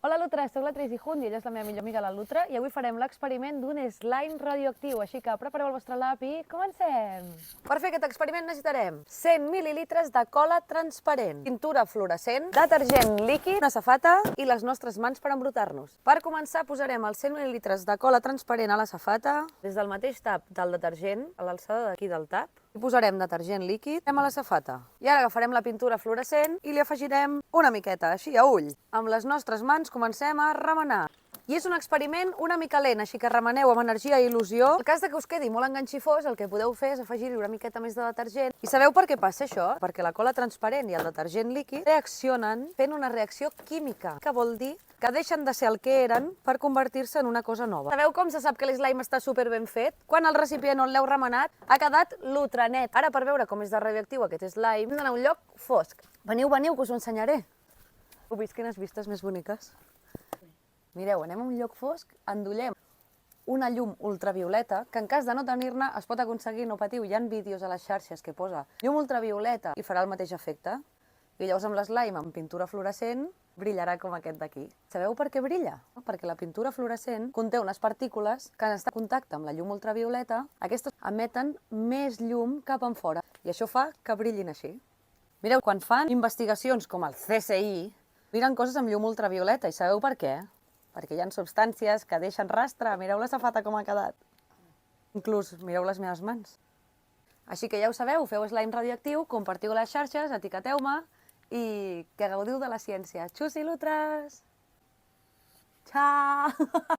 Hola Lutra, soc la Tracy Hunt i ella és la meva millor amiga la Lutra i avui farem l'experiment d'un slime radioactiu, així que prepareu el vostre lap i comencem! Per fer aquest experiment necessitarem 100 mil·lilitres de cola transparent, pintura fluorescent, detergent líquid, una safata i les nostres mans per embrutar-nos. Per començar posarem els 100 mil·lilitres de cola transparent a la safata, des del mateix tap del detergent, a l'alçada d'aquí del tap, i posarem detergent líquid a la safata. I ara agafarem la pintura fluorescent i li afegirem una miqueta, així a ull. Amb les nostres mans comencem a remenar. I és un experiment una mica lent, així que remeneu amb energia i il·lusió. En cas que us quedi molt enganxifós, el que podeu fer és afegir-hi una miqueta més de detergent. I sabeu per què passa això? Perquè la cola transparent i el detergent líquid reaccionen fent una reacció química, que vol dir que deixen de ser el que eren per convertir-se en una cosa nova. Sabeu com se sap que l'slime està super ben fet? Quan el recipient on l'heu remenat ha quedat lutranet. Ara, per veure com és de radioactiu aquest slime, hem d'anar a un lloc fosc. Veniu, que us ho ensenyaré. Heu vist quines vistes més boniques? Mireu, anem a un lloc fosc, endollem una llum ultravioleta, que en cas de no tenir-ne es pot aconseguir, no patiu, hi ha vídeos a les xarxes que posa llum ultravioleta i farà el mateix efecte. I llavors amb l'slime amb pintura fluorescent brillarà com aquest d'aquí. Sabeu per què brilla? Perquè la pintura fluorescent conté unes partícules que en estar en contacte amb la llum ultravioleta, aquestes emeten més llum cap en fora i això fa que brillin així. Mireu, quan fan investigacions com el CSI, miren coses amb llum ultravioleta i sabeu per què? Perquè hi ha substàncies que deixen rastre. Mireu la safata com ha quedat. Inclús mireu les meves mans. Així que ja ho sabeu, feu slime radioactiu, compartiu les xarxes, etiqueteu-me i que gaudiu de la ciència. Xus i lutres! Ciao!